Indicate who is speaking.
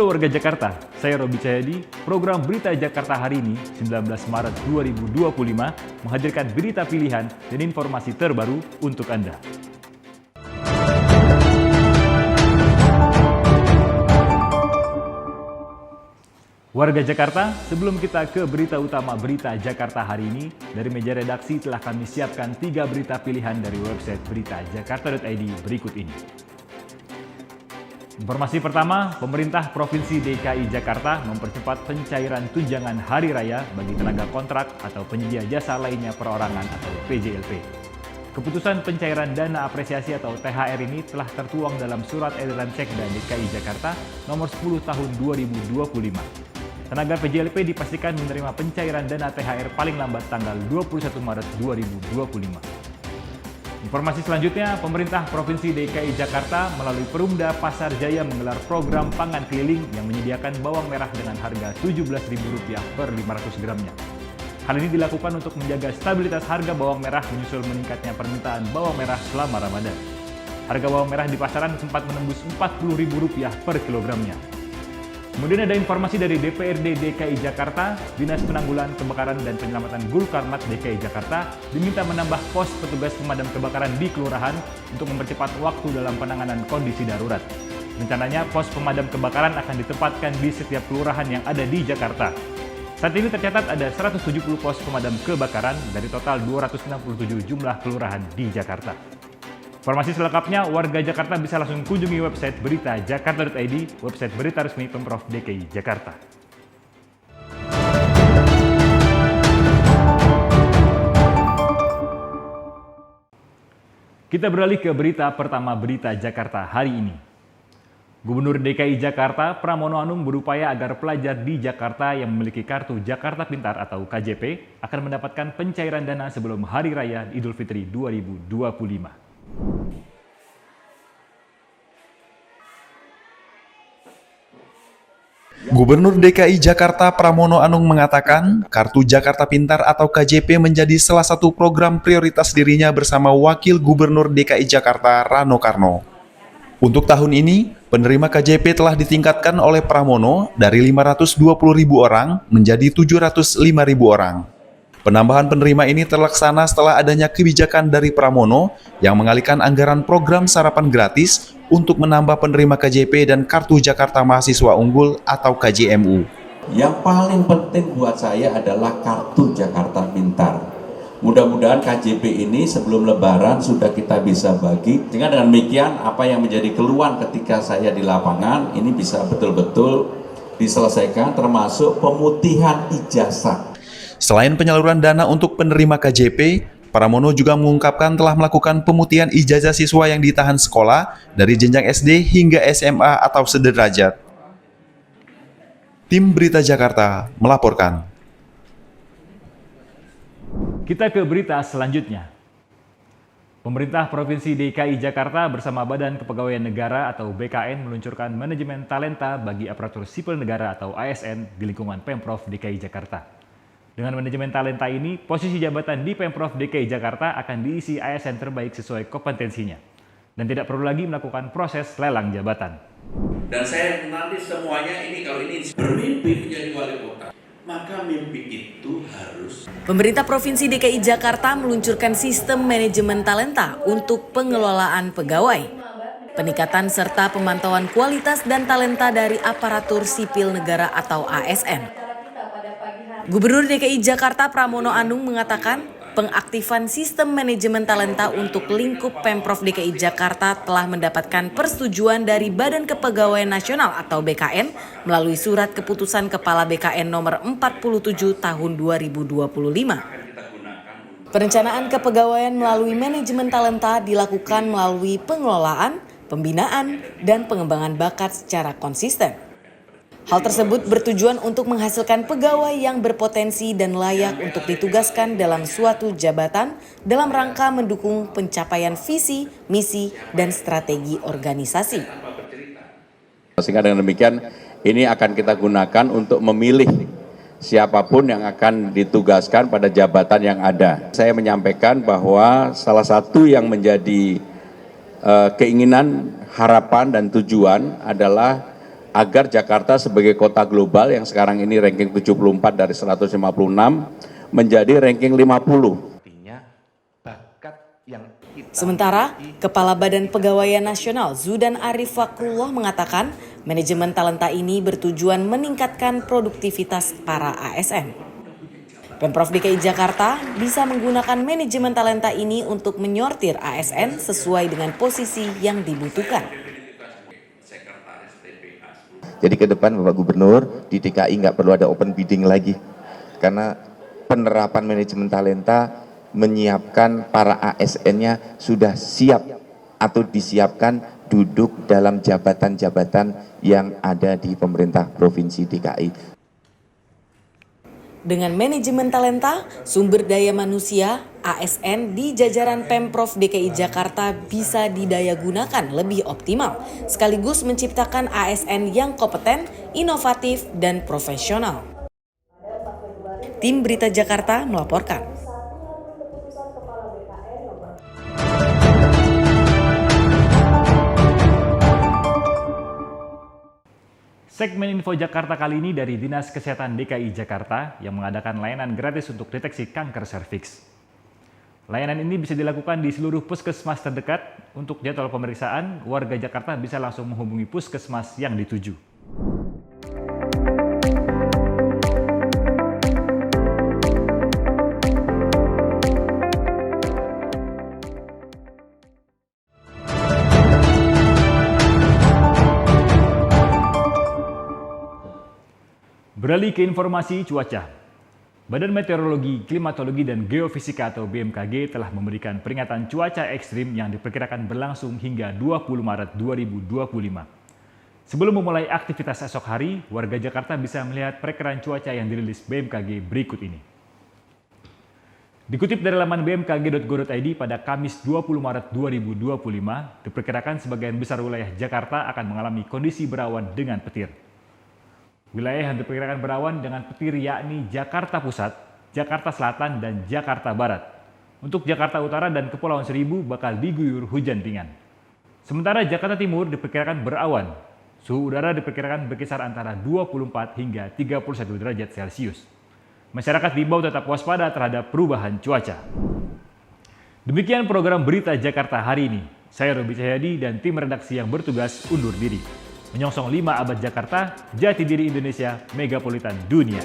Speaker 1: Halo warga Jakarta, saya Robi Cahyadi. Program Berita Jakarta hari ini, 19 Maret 2025, menghadirkan berita pilihan dan informasi terbaru untuk Anda. Warga Jakarta, sebelum kita ke berita utama Berita Jakarta hari ini, dari meja redaksi telah kami siapkan 3 berita pilihan dari website beritajakarta.id berikut ini. Informasi pertama, pemerintah Provinsi DKI Jakarta mempercepat pencairan tunjangan hari raya bagi tenaga kontrak atau penyedia jasa lainnya perorangan atau PJLP. Keputusan pencairan dana apresiasi atau THR ini telah tertuang dalam Surat Edaran Sekda DKI Jakarta nomor 10 tahun 2025. Tenaga PJLP dipastikan menerima pencairan dana THR paling lambat tanggal 21 Maret 2025. Informasi selanjutnya, pemerintah Provinsi DKI Jakarta melalui Perumda Pasar Jaya menggelar program pangan keliling yang menyediakan bawang merah dengan harga Rp17.000 per 500 gramnya. Hal ini dilakukan untuk menjaga stabilitas harga bawang merah menyusul meningkatnya permintaan bawang merah selama Ramadan. Harga bawang merah di pasaran sempat menembus Rp40.000 per kilogramnya. Kemudian ada informasi dari DPRD DKI Jakarta, Dinas Penanggulangan Kebakaran dan Penyelamatan Gulkarmat DKI Jakarta diminta menambah pos petugas pemadam kebakaran di kelurahan untuk mempercepat waktu dalam penanganan kondisi darurat. Rencananya pos pemadam kebakaran akan ditempatkan di setiap kelurahan yang ada di Jakarta. Saat ini tercatat ada 170 pos pemadam kebakaran dari total 267 jumlah kelurahan di Jakarta. Informasi selengkapnya, warga Jakarta bisa langsung kunjungi website beritajakarta.id, website berita resmi Pemprov DKI Jakarta. Kita beralih ke berita pertama Berita Jakarta hari ini. Gubernur DKI Jakarta Pramono Anung berupaya agar pelajar di Jakarta yang memiliki kartu Jakarta Pintar atau KJP akan mendapatkan pencairan dana sebelum Hari Raya Idul Fitri 2025.
Speaker 2: Gubernur DKI Jakarta Pramono Anung mengatakan, Kartu Jakarta Pintar atau KJP menjadi salah satu program prioritas dirinya bersama Wakil Gubernur DKI Jakarta Rano Karno. Untuk tahun ini, penerima KJP telah ditingkatkan oleh Pramono dari 520.000 orang menjadi 705.000 orang. Penambahan penerima ini terlaksana setelah adanya kebijakan dari Pramono yang mengalihkan anggaran program sarapan gratis untuk menambah penerima KJP dan Kartu Jakarta Mahasiswa Unggul atau KJMU.
Speaker 3: Yang paling penting buat saya adalah Kartu Jakarta Pintar. Mudah-mudahan KJP ini sebelum Lebaran sudah kita bisa bagi. Sehingga dengan demikian apa yang menjadi keluhan ketika saya di lapangan ini bisa betul-betul diselesaikan, termasuk pemutihan ijazah.
Speaker 2: Selain penyaluran dana untuk penerima KJP, Pramono juga mengungkapkan telah melakukan pemutihan ijazah siswa yang ditahan sekolah dari jenjang SD hingga SMA atau sederajat. Tim Berita Jakarta melaporkan.
Speaker 1: Kita ke berita selanjutnya. Pemerintah Provinsi DKI Jakarta bersama Badan Kepegawaian Negara atau BKN meluncurkan manajemen talenta bagi aparatur sipil negara atau ASN di lingkungan Pemprov DKI Jakarta. Dengan manajemen talenta ini, posisi jabatan di Pemprov DKI Jakarta akan diisi ASN terbaik sesuai kompetensinya. Dan tidak perlu lagi melakukan proses lelang jabatan.
Speaker 4: Dan saya nanti semuanya ini kalau ini bermimpi menjadi wali kota, maka mimpi itu harus.
Speaker 5: Pemerintah Provinsi DKI Jakarta meluncurkan sistem manajemen talenta untuk pengelolaan pegawai, peningkatan serta pemantauan kualitas dan talenta dari aparatur sipil negara atau ASN. Gubernur DKI Jakarta Pramono Anung mengatakan pengaktifan sistem manajemen talenta untuk lingkup Pemprov DKI Jakarta telah mendapatkan persetujuan dari Badan Kepegawaian Nasional atau BKN melalui surat keputusan Kepala BKN nomor 47 tahun 2025. Perencanaan kepegawaian melalui manajemen talenta dilakukan melalui pengelolaan, pembinaan, dan pengembangan bakat secara konsisten. Hal tersebut bertujuan untuk menghasilkan pegawai yang berpotensi dan layak untuk ditugaskan dalam suatu jabatan dalam rangka mendukung pencapaian visi, misi, dan strategi organisasi.
Speaker 3: Sehingga dengan demikian ini akan kita gunakan untuk memilih siapapun yang akan ditugaskan pada jabatan yang ada. Saya menyampaikan bahwa salah satu yang menjadi keinginan, harapan, dan tujuan adalah agar Jakarta sebagai kota global yang sekarang ini ranking 74 dari 156 menjadi ranking 50.
Speaker 5: Sementara, Kepala Badan Pegawaian Nasional Zudan Arif Fakrullah mengatakan manajemen talenta ini bertujuan meningkatkan produktivitas para ASN. Pemprov DKI Jakarta bisa menggunakan manajemen talenta ini untuk menyortir ASN sesuai dengan posisi yang dibutuhkan.
Speaker 6: Jadi ke depan Bapak Gubernur di DKI nggak perlu ada open bidding lagi, karena penerapan manajemen talenta menyiapkan para ASN-nya sudah siap atau disiapkan duduk dalam jabatan-jabatan yang ada di pemerintah Provinsi DKI.
Speaker 5: Dengan manajemen talenta, sumber daya manusia, ASN di jajaran Pemprov DKI Jakarta bisa didayagunakan lebih optimal, sekaligus menciptakan ASN yang kompeten, inovatif, dan profesional. Tim Berita Jakarta melaporkan.
Speaker 1: Segmen Info Jakarta kali ini dari Dinas Kesehatan DKI Jakarta yang mengadakan layanan gratis untuk deteksi kanker serviks. Layanan ini bisa dilakukan di seluruh puskesmas terdekat. Untuk jadwal pemeriksaan, warga Jakarta bisa langsung menghubungi puskesmas yang dituju. Beralih ke informasi cuaca. Badan Meteorologi, Klimatologi, dan Geofisika atau BMKG telah memberikan peringatan cuaca ekstrim yang diperkirakan berlangsung hingga 20 Maret 2025. Sebelum memulai aktivitas esok hari, warga Jakarta bisa melihat perakiraan cuaca yang dirilis BMKG berikut ini. Dikutip dari laman bmkg.go.id pada Kamis 20 Maret 2025, diperkirakan sebagian besar wilayah Jakarta akan mengalami kondisi berawan dengan petir. Wilayah yang diperkirakan berawan dengan petir yakni Jakarta Pusat, Jakarta Selatan, dan Jakarta Barat. Untuk Jakarta Utara dan Kepulauan Seribu bakal diguyur hujan ringan. Sementara Jakarta Timur diperkirakan berawan. Suhu udara diperkirakan berkisar antara 24 hingga 31 derajat Celcius. Masyarakat diimbau tetap waspada terhadap perubahan cuaca. Demikian program Berita Jakarta hari ini. Saya Robi Cahyadi dan tim redaksi yang bertugas undur diri. Menyongsong 5 abad Jakarta, jati diri Indonesia, megapolitan dunia.